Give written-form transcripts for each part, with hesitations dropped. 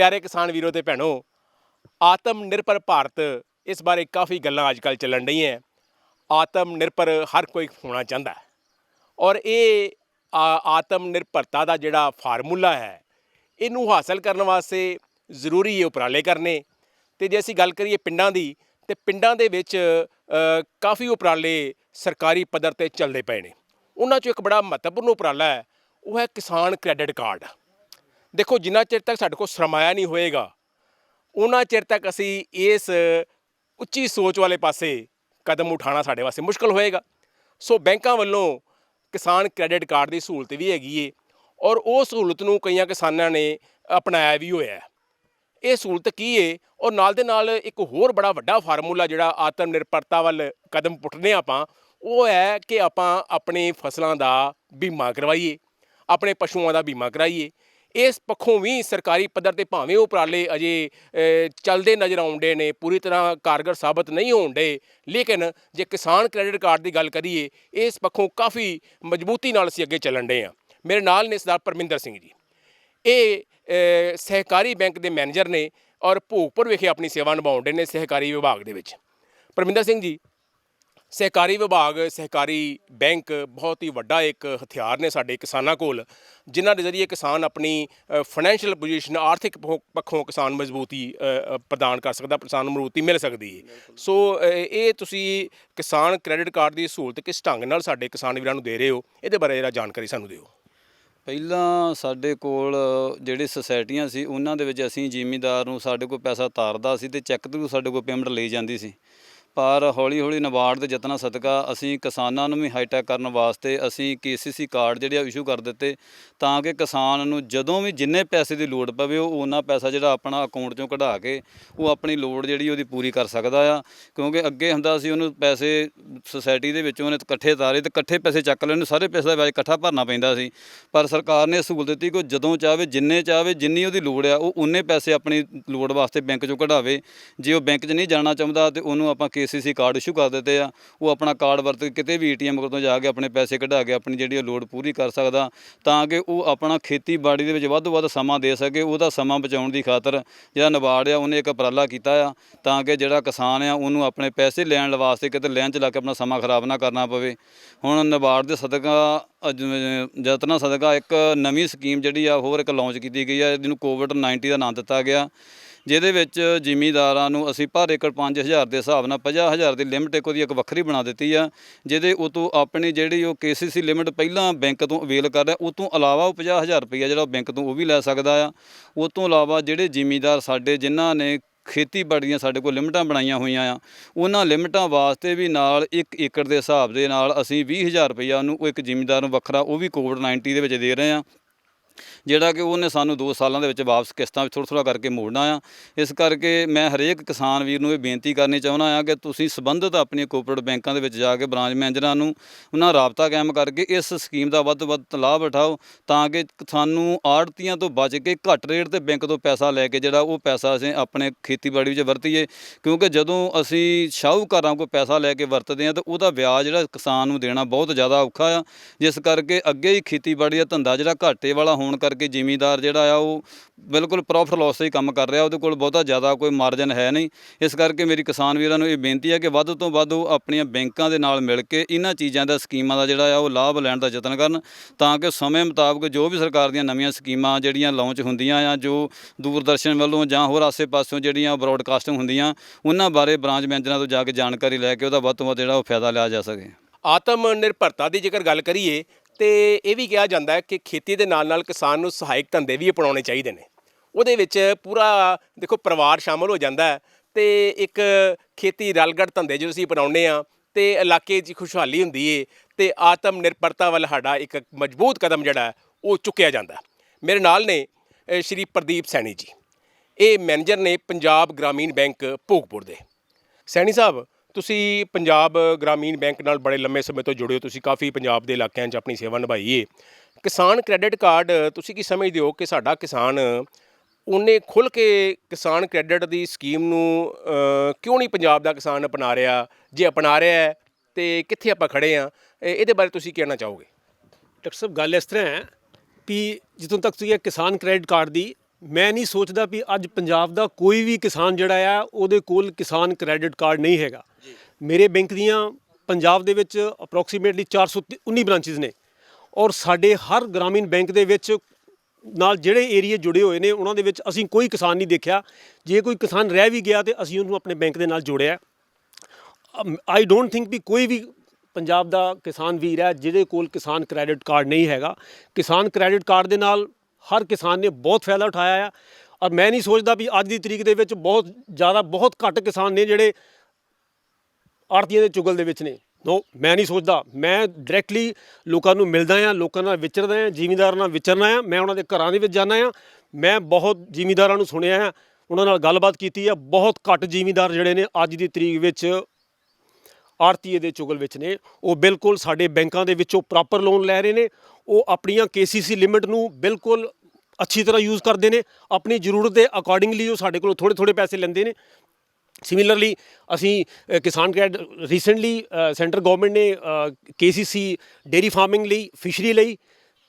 प्यारे किसान वीरों ते भैनों, आत्म निर्भर भारत इस बारे काफ़ी गल्लां अजकल चलन रही हैं। आत्म निर्भर हर कोई होना चाहता है और ये आत्म निर्भरता का जिहड़ा फार्मूला है इनू हासिल करने वास्ते ਜ਼ਰੂਰੀ है उपराले करने। तो जे असीं गल करिए पिंडां दी ते पिंडां दे विच काफ़ी उपराले सरकारी पद्धर ते चलदे पए ने। उन्हां चों एक बड़ा महत्वपूर्ण उपराला है वो है किसान क्रैडिट कार्ड। देखो जिन्ना चिर तक साडे कोल सरमाया नहीं होएगा उन्ना चिर तक असीं इस उच्ची सोच वाले पासे कदम उठाना साडे वास्ते मुश्किल होएगा। सो बैंकां वल्लों किसान क्रैडिट कार्ड की सहूलत भी हैगी है और वो सहूलत नूं कईयां किसानां ने अपनाया भी होया है। ये सहूलत की है और नाल दे नाल एक होर बड़ा वड्डा फार्मूला जिहड़ा आत्म निर्भरता वल कदम पुट्टने आपां वो है कि आपां अपनी फसलों का बीमा करवाइए, अपने पशुओं का बीमा कराइए। इस पक्षों भी सरकारी पद्धर ते भावें उपराले अजे चलते नज़र आउंदे ने, पूरी तरह कारगर साबित नहीं होण डे, लेकिन जे किसान क्रैडिट कार्ड की गल करिए इस पक्षों काफ़ी मजबूती नाल असीं अगे चलन डे। मेरे नाल ने सरदार परमिंदर सिंह जी, ये सहकारी बैंक के मैनेजर ने और भोगपुर विखे अपनी सेवा निभाउण डे ने सहकारी विभाग दे विच। परमिंदर सिंह जी, सहकारी विभाग सहकारी बैंक बहुत ही वड्डा एक हथियार ने साडे किसानां कोल, जिन्हां दे जरिए किसान अपनी फाइनैंशियल पोजीशन आर्थिक पक्षों किसान मजबूती प्रदान कर सकदा, किसान मजबूती मिल सकदी है। सो ये तुसीं किसान क्रैडिट कार्ड की सहूलत किस ढंग नाल साडे किसान वीरां नूं दे रहे हो, इहदे बारे जरा जानकारी सानूं दिओ। ਪਹਿਲਾਂ ਸਾਡੇ ਕੋਲ ਜਿਹੜੀ ਸੁਸਾਇਟੀਆਂ ਸੀ ਉਹਨਾਂ ਦੇ ਵਿੱਚ ਅਸੀਂ ਜ਼ਿਮੀਂਦਾਰ ਨੂੰ ਸਾਡੇ ਕੋਲ ਪੈਸਾ ਤਾਰਦਾ ਸੀ ਤੇ ਚੈੱਕ ਥਰੂ ਸਾਡੇ ਕੋਲ ਪੇਮੈਂਟ ਲਈ ਜਾਂਦੀ ਸੀ। ਪਰ ਹੌਲੀ ਹੌਲੀ ਨਾਬਾਰਡ ਦੇ ਯਤਨਾਂ ਸਦਕਾ ਅਸੀਂ ਕਿਸਾਨਾਂ ਨੂੰ ਵੀ ਹਾਈਟੈਕ ਕਰਨ ਵਾਸਤੇ ਅਸੀਂ KCC ਕਾਰਡ ਜਿਹੜੇ ਆ ਇਸ਼ੂ ਕਰ ਦਿੱਤੇ ਤਾਂ ਕਿ ਕਿਸਾਨ ਨੂੰ ਜਦੋਂ ਵੀ ਜਿੰਨੇ ਪੈਸੇ ਦੀ ਲੋੜ ਪਵੇ ਉਹ ਉਹਨਾਂ ਪੈਸਾ ਜਿਹੜਾ ਆਪਣਾ ਅਕਾਊਂਟ 'ਚੋਂ ਕਢਾ ਕੇ ਉਹ ਆਪਣੀ ਲੋੜ ਜਿਹੜੀ ਉਹਦੀ ਪੂਰੀ ਕਰ ਸਕਦਾ ਆ। ਕਿਉਂਕਿ ਅੱਗੇ ਹੁੰਦਾ ਸੀ ਉਹਨੂੰ ਪੈਸੇ ਸੁਸਾਇਟੀ ਦੇ ਵਿੱਚੋਂ ਉਹਨੇ ਇਕੱਠੇ ਤਾਰੇ ਤੇ ਇਕੱਠੇ ਪੈਸੇ ਚੱਕ ਲੈਣ, ਸਾਰੇ ਪੈਸੇ ਦਾ ਵਿਆਜ ਇਕੱਠਾ ਭਰਨਾ ਪੈਂਦਾ ਸੀ। ਪਰ ਸਰਕਾਰ ਨੇ ਸਹੂਲਤ ਦਿੱਤੀ ਕਿ ਜਦੋਂ ਚਾਹਵੇ ਜਿੰਨੇ ਚਾਹਵੇ ਜਿੰਨੀ ਉਹਦੀ ਲੋੜ ਆ ਉਹ ਉਨੇ ਪੈਸੇ ਆਪਣੀ ਲੋੜ ਵਾਸਤੇ ਬੈਂਕ 'ਚੋਂ ਕਢਾਵੇ। ਜੇ ਉਹ ਬੈਂਕ 'ਚ ਨਹੀਂ ਜਾਣਾ ਚਾਹੁੰਦਾ ਤਾਂ ਉਹਨੂੰ ਆਪਾਂ KCC ਕਾਰਡ ਇਸ਼ੂ ਕਰ ਦਿੱਤੇ ਆ। ਉਹ ਆਪਣਾ ਕਾਰਡ ਵਰਤ ਕੇ ਕਿਤੇ ਵੀ ATM ਤੋਂ ਜਾ ਕੇ ਆਪਣੇ ਪੈਸੇ ਕਢਾ ਕੇ ਆਪਣੀ ਜਿਹੜੀ ਲੋੜ ਪੂਰੀ ਕਰ ਸਕਦਾ ਤਾਂ ਕਿ ਉਹ ਆਪਣਾ ਖੇਤੀਬਾੜੀ ਦੇ ਵਿੱਚ ਵੱਧ ਤੋਂ ਵੱਧ ਸਮਾਂ ਦੇ ਸਕੇ। ਉਹਦਾ ਸਮਾਂ ਬਚਾਉਣ ਦੀ ਖਾਤਰ ਜਿਹੜਾ ਨਾਬਾਰਡ ਆ ਉਹਨੇ ਇੱਕ ਉਪਰਾਲਾ ਕੀਤਾ ਆ ਤਾਂ ਕਿ ਜਿਹੜਾ ਕਿਸਾਨ ਆ ਉਹਨੂੰ ਆਪਣੇ ਪੈਸੇ ਲੈਣ ਵਾਸਤੇ ਕਿਤੇ ਲਾਈਨ 'ਚ ਲਾ ਕੇ ਆਪਣਾ ਸਮਾਂ ਖਰਾਬ ਨਾ ਕਰਨਾ ਪਵੇ। ਹੁਣ ਨਾਬਾਰਡ ਦੇ ਸਦਕਾ ਯਤਨਾਂ ਸਦਕਾ ਇੱਕ ਨਵੀਂ ਸਕੀਮ ਜਿਹੜੀ ਆ ਹੋਰ ਇੱਕ ਲਾਂਚ ਕੀਤੀ ਗਈ ਆ ਜਿਹਨੂੰ COVID-19 ਦਾ ਨਾਂ ਦਿੱਤਾ ਗਿਆ, ਜਿਹਦੇ ਵਿੱਚ ਜ਼ਿਮੀਂਦਾਰਾਂ ਨੂੰ ਅਸੀਂ ਪਰ ਏਕੜ 5000 ਦੇ ਹਿਸਾਬ ਨਾਲ 50000 ਦੀ ਲਿਮਟ ਇੱਕ ਉਹਦੀ ਇੱਕ ਵੱਖਰੀ ਬਣਾ ਦਿੱਤੀ ਆ, ਜਿਹਦੇ ਉਤੋਂ ਆਪਣੀ ਜਿਹੜੀ ਉਹ KCC ਲਿਮਟ ਪਹਿਲਾਂ ਬੈਂਕ ਤੋਂ ਅਵੇਲ ਕਰ ਰਿਹਾ ਉਹ ਤੋਂ ਇਲਾਵਾ ਉਹ 50000 ਰੁਪਈਆ ਜਿਹੜਾ ਬੈਂਕ ਤੋਂ ਉਹ ਵੀ ਲੈ ਸਕਦਾ ਆ। ਉਹ ਤੋਂ ਇਲਾਵਾ ਜਿਹੜੇ ਜ਼ਿਮੀਂਦਾਰ ਸਾਡੇ ਜਿਨ੍ਹਾਂ ਨੇ ਖੇਤੀਬਾੜੀ ਦੀਆਂ ਸਾਡੇ ਕੋਲ ਲਿਮਟਾਂ ਬਣਾਈਆਂ ਹੋਈਆਂ ਆ ਉਹਨਾਂ ਲਿਮਟਾਂ ਵਾਸਤੇ ਵੀ ਨਾਲ 1 ਏਕੜ ਦੇ ਹਿਸਾਬ ਦੇ ਨਾਲ ਅਸੀਂ 20000 ਰੁਪਈਆ ਉਹਨੂੰ ਇੱਕ ਜ਼ਿਮੀਂਦਾਰ ਨੂੰ ਵੱਖਰਾ ਉਹ ਵੀ COVID-19 ਦੇ ਵਿੱਚ ਦੇ ਰਹੇ ਹਾਂ, ਜਿਹੜਾ ਕਿ ਉਹਨੇ ਸਾਨੂੰ 2 ਸਾਲਾਂ ਦੇ ਵਿੱਚ ਵਾਪਸ ਕਿਸ਼ਤਾਂ ਵਿੱਚ ਥੋੜ੍ਹਾ ਕਰਕੇ ਮੋੜਨਾ ਆ। ਇਸ ਕਰਕੇ ਮੈਂ ਹਰੇਕ ਕਿਸਾਨ ਵੀਰ ਨੂੰ ਇਹ ਬੇਨਤੀ ਕਰਨੀ ਚਾਹੁੰਦਾ ਹਾਂ ਕਿ ਤੁਸੀਂ ਸੰਬੰਧਿਤ ਆਪਣੀਆਂ ਕੋਆਪਰੇਟਿਵ ਬੈਂਕਾਂ ਦੇ ਵਿੱਚ ਜਾ ਕੇ ਬ੍ਰਾਂਚ ਮੈਨੇਜਰਾਂ ਨੂੰ ਉਹਨਾਂ ਰਾਬਤਾ ਕਾਇਮ ਕਰਕੇ ਇਸ ਸਕੀਮ ਦਾ ਵੱਧ ਤੋਂ ਵੱਧ ਲਾਭ ਉਠਾਓ ਤਾਂ ਕਿ ਸਾਨੂੰ ਆੜ੍ਹਤੀਆਂ ਤੋਂ ਬਚ ਕੇ ਘੱਟ ਰੇਟ 'ਤੇ ਬੈਂਕ ਤੋਂ ਪੈਸਾ ਲੈ ਕੇ ਜਿਹੜਾ ਉਹ ਪੈਸਾ ਅਸੀਂ ਆਪਣੇ ਖੇਤੀਬਾੜੀ ਵਿੱਚ ਵਰਤੀਏ। ਕਿਉਂਕਿ ਜਦੋਂ ਅਸੀਂ ਸ਼ਾਹੂਕਾਰਾਂ ਕੋਲ ਪੈਸਾ ਲੈ ਕੇ ਵਰਤਦੇ ਹਾਂ ਤਾਂ ਉਹਦਾ ਵਿਆਜ ਜਿਹੜਾ ਕਿਸਾਨ ਨੂੰ ਦੇਣਾ ਬਹੁਤ ਜ਼ਿਆਦਾ ਔਖਾ ਆ, ਜਿਸ ਕਰਕੇ ਅੱਗੇ ਹੀ ਖੇਤੀਬਾੜੀ ਦਾ ਧੰਦਾ ਜਿਹੜਾ ਘਾਟੇ ਵਾਲਾ ਹੋਣ ਕਰਕੇ ਜ਼ਿਮੀਂਦਾਰ ਜਿਹੜਾ ਆ ਉਹ ਬਿਲਕੁਲ ਪ੍ਰੋਫਿਟ ਲੋਸ 'ਤੇ ਹੀ ਕੰਮ ਕਰ ਰਿਹਾ, ਉਹਦੇ ਕੋਲ ਬਹੁਤਾ ਜ਼ਿਆਦਾ ਕੋਈ ਮਾਰਜਨ ਹੈ ਨਹੀਂ। ਇਸ ਕਰਕੇ ਮੇਰੀ ਕਿਸਾਨ ਵੀਰਾਂ ਨੂੰ ਇਹ ਬੇਨਤੀ ਹੈ ਕਿ ਵੱਧ ਤੋਂ ਵੱਧ ਉਹ ਆਪਣੀਆਂ ਬੈਂਕਾਂ ਦੇ ਨਾਲ ਮਿਲ ਕੇ ਇਹਨਾਂ ਚੀਜ਼ਾਂ ਦਾ ਸਕੀਮਾਂ ਦਾ ਜਿਹੜਾ ਆ ਉਹ ਲਾਭ ਲੈਣ ਦਾ ਯਤਨ ਕਰਨ ਤਾਂ ਕਿ ਸਮੇਂ ਮੁਤਾਬਕ ਜੋ ਵੀ ਸਰਕਾਰ ਦੀਆਂ ਨਵੀਆਂ ਸਕੀਮਾਂ ਜਿਹੜੀਆਂ ਲਾਂਚ ਹੁੰਦੀਆਂ ਆ, ਜੋ ਦੂਰਦਰਸ਼ਨ ਵੱਲੋਂ ਜਾਂ ਹੋਰ ਆਸੇ ਪਾਸਿਓਂ ਜਿਹੜੀਆਂ ਬਰੋਡਕਾਸਟਿੰਗ ਹੁੰਦੀਆਂ ਉਹਨਾਂ ਬਾਰੇ ਬ੍ਰਾਂਚ ਮੈਨੇਜਰਾਂ ਤੋਂ ਜਾ ਕੇ ਜਾਣਕਾਰੀ ਲੈ ਕੇ ਉਹਦਾ ਵੱਧ ਤੋਂ ਵੱਧ ਜਿਹੜਾ ਉਹ ਫਾਇਦਾ ਲਿਆ ਜਾ ਸਕੇ। ਆਤਮ ਨਿਰਭਰਤਾ ਦੀ ਜੇਕਰ ਗੱਲ ਕਰੀਏ ਤੇ ਇਹ ਵੀ ਕਿਹਾ ਜਾਂਦਾ ਹੈ ਕਿ ਖੇਤੀ ਦੇ ਨਾਲ ਨਾਲ ਕਿਸਾਨ ਨੂੰ ਸਹਾਇਕ ਧੰਦੇ ਵੀ ਅਪਣਾਉਣੇ ਚਾਹੀਦੇ ਨੇ। ਉਹਦੇ ਵਿੱਚ ਪੂਰਾ ਦੇਖੋ ਪਰਿਵਾਰ ਸ਼ਾਮਲ ਹੋ ਜਾਂਦਾ ਹੈ ਤੇ ਇੱਕ ਖੇਤੀ ਰਲਗੜ ਧੰਦੇ ਜਦੋਂ ਅਸੀਂ ਅਪਣਾਉਂਦੇ ਹਾਂ ਤੇ ਇਲਾਕੇ 'ਚ ਖੁਸ਼ਹਾਲੀ ਹੁੰਦੀ ਏ ਤੇ ਆਤਮ ਨਿਰਭਰਤਾ ਵੱਲ ਸਾਡਾ ਇੱਕ ਮਜ਼ਬੂਤ ਕਦਮ ਜਿਹੜਾ ਉਹ ਚੁੱਕਿਆ ਜਾਂਦਾ। ਮੇਰੇ ਨਾਲ ਨੇ ਸ਼੍ਰੀ ਪ੍ਰਦੀਪ ਸੈਣੀ ਜੀ, ਇਹ ਮੈਨੇਜਰ ਨੇ ਪੰਜਾਬ ਗ੍ਰਾਮੀਣ ਬੈਂਕ ਭੋਗਪੁਰ ਦੇ। ਸੈਣੀ ਸਾਹਿਬ, ਤੁਸੀਂ ਪੰਜਾਬ ਗ੍ਰਾਮੀਣ ਬੈਂਕ ਨਾਲ ਬੜੇ ਲੰਮੇ ਸਮੇਂ ਤੋਂ ਜੁੜੇ ਹੋ, ਤੁਸੀਂ ਕਾਫੀ ਪੰਜਾਬ ਦੇ ਇਲਾਕਿਆਂ 'ਚ ਆਪਣੀ ਸੇਵਾ ਨਿਭਾਈ ਹੈ। ਕਿਸਾਨ ਕ੍ਰੈਡਿਟ ਕਾਰਡ ਤੁਸੀਂ ਕੀ ਸਮਝਦੇ ਹੋ ਕਿ ਸਾਡਾ ਕਿਸਾਨ ਉਹਨੇ ਖੁੱਲ੍ਹ ਕੇ ਕਿਸਾਨ ਕ੍ਰੈਡਿਟ ਦੀ ਸਕੀਮ ਨੂੰ ਕਿਉਂ ਨਹੀਂ ਪੰਜਾਬ ਦਾ ਕਿਸਾਨ ਅਪਣਾ ਰਿਹਾ? ਜੇ ਅਪਣਾ ਰਿਹਾ ਹੈ ਤਾਂ ਕਿੱਥੇ ਆਪਾਂ ਖੜ੍ਹੇ ਹਾਂ? ਇਹਦੇ ਬਾਰੇ ਤੁਸੀਂ ਕੀ ਕਹਿਣਾ ਚਾਹੋਗੇ? ਡਾਕਟਰ ਸਾਹਿਬ, ਗੱਲ ਇਸ ਤਰ੍ਹਾਂ ਹੈ ਵੀ ਜਿੱਥੋਂ ਤੱਕ ਤੁਸੀਂ ਕਿਸਾਨ ਕ੍ਰੈਡਿਟ ਕਾਰਡ ਦੀ ਮੈਂ ਨਹੀਂ ਸੋਚਦਾ ਵੀ ਅੱਜ ਪੰਜਾਬ ਦਾ ਕੋਈ ਵੀ ਕਿਸਾਨ ਜਿਹੜਾ ਆ ਉਹਦੇ ਕੋਲ ਕਿਸਾਨ ਕ੍ਰੈਡਿਟ ਕਾਰਡ ਨਹੀਂ ਹੈਗਾ। ਮੇਰੇ ਬੈਂਕ ਦੀਆਂ ਪੰਜਾਬ ਦੇ ਵਿੱਚ ਅਪਰੋਕਸੀਮੇਟਲੀ 419 ਬ੍ਰਾਂਚਿਸ ਨੇ, ਔਰ ਸਾਡੇ ਹਰ ਗ੍ਰਾਮੀਣ ਬੈਂਕ ਦੇ ਵਿੱਚ ਨਾਲ ਜਿਹੜੇ ਏਰੀਏ ਜੁੜੇ ਹੋਏ ਨੇ ਉਹਨਾਂ ਦੇ ਵਿੱਚ ਅਸੀਂ ਕੋਈ ਕਿਸਾਨ ਨਹੀਂ ਦੇਖਿਆ। ਜੇ ਕੋਈ ਕਿਸਾਨ ਰਹਿ ਵੀ ਗਿਆ ਤੇ ਅਸੀਂ ਉਹਨੂੰ ਆਪਣੇ ਬੈਂਕ ਦੇ ਨਾਲ ਜੋੜਿਆ। ਆਈ ਡੋਂਟ ਥਿੰਕ ਵੀ ਕੋਈ ਵੀ ਪੰਜਾਬ ਦਾ ਕਿਸਾਨ ਵੀਰ ਹੈ ਜਿਹਦੇ ਕੋਲ ਕਿਸਾਨ ਕ੍ਰੈਡਿਟ ਕਾਰਡ ਨਹੀਂ ਹੈਗਾ। ਕਿਸਾਨ ਕ੍ਰੈਡਿਟ ਕਾਰਡ ਦੇ ਨਾਲ ਹਰ ਕਿਸਾਨ ਨੇ ਬਹੁਤ ਫਾਇਦਾ ਉਠਾਇਆ ਆ, ਔਰ ਮੈਂ ਨਹੀਂ ਸੋਚਦਾ ਵੀ ਅੱਜ ਦੀ ਤਰੀਕ ਦੇ ਵਿੱਚ ਬਹੁਤ ਘੱਟ ਕਿਸਾਨ ਨੇ ਜਿਹੜੇ ਆੜ੍ਹਤੀਆਂ ਦੇ ਚੁਗਲ ਦੇ ਵਿੱਚ ਨੇ। ਨੋ, ਮੈਂ ਨਹੀਂ ਸੋਚਦਾ। ਮੈਂ ਡਾਇਰੈਕਟਲੀ ਲੋਕਾਂ ਨੂੰ ਮਿਲਦਾ ਹਾਂ, ਲੋਕਾਂ ਨਾਲ ਵਿਚਰਦਾ ਹਾਂ, ਜ਼ਿਮੀਂਦਾਰਾਂ ਨਾਲ ਵਿਚਰਨਾ ਆ। ਮੈਂ ਉਹਨਾਂ ਦੇ ਘਰਾਂ ਦੇ ਵਿੱਚ ਜਾਂਦਾ ਹਾਂ। ਮੈਂ ਬਹੁਤ ਜ਼ਿਮੀਂਦਾਰਾਂ ਨੂੰ ਸੁਣਿਆ ਹੈ, ਉਹਨਾਂ ਨਾਲ ਗੱਲਬਾਤ ਕੀਤੀ ਹੈ। ਬਹੁਤ ਘੱਟ ਜ਼ਿਮੀਂਦਾਰ ਜਿਹੜੇ ਨੇ ਅੱਜ ਦੀ ਤਰੀਕ ਵਿੱਚ ਆੜ੍ਹਤੀਏ ਦੇ ਚੁਗਲ ਵਿੱਚ ਨੇ। ਉਹ ਬਿਲਕੁਲ ਸਾਡੇ ਬੈਂਕਾਂ ਦੇ ਵਿੱਚੋਂ ਪ੍ਰੋਪਰ ਲੋਨ ਲੈ ਰਹੇ ਨੇ। ਉਹ ਆਪਣੀਆਂ KCC ਲਿਮਿਟ ਨੂੰ ਬਿਲਕੁਲ ਅੱਛੀ ਤਰ੍ਹਾਂ ਯੂਜ਼ ਕਰਦੇ ਨੇ। ਆਪਣੀ ਜ਼ਰੂਰਤ ਦੇ ਅਕੋਰਡਿੰਗਲੀ ਉਹ ਸਾਡੇ ਕੋਲੋਂ ਥੋੜ੍ਹੇ ਪੈਸੇ ਲੈਂਦੇ ਨੇ। ਸਿਮਿਲਰਲੀ ਅਸੀਂ ਕਿਸਾਨ ਕ੍ਰੈਡਿਟ ਰੀਸੈਂਟਲੀ ਸੈਂਟਰ ਗਵਰਨਮੈਂਟ ਨੇ KCC ਡੇਅਰੀ ਫਾਰਮਿੰਗ ਲਈ, ਫਿਸ਼ਰੀ ਲਈ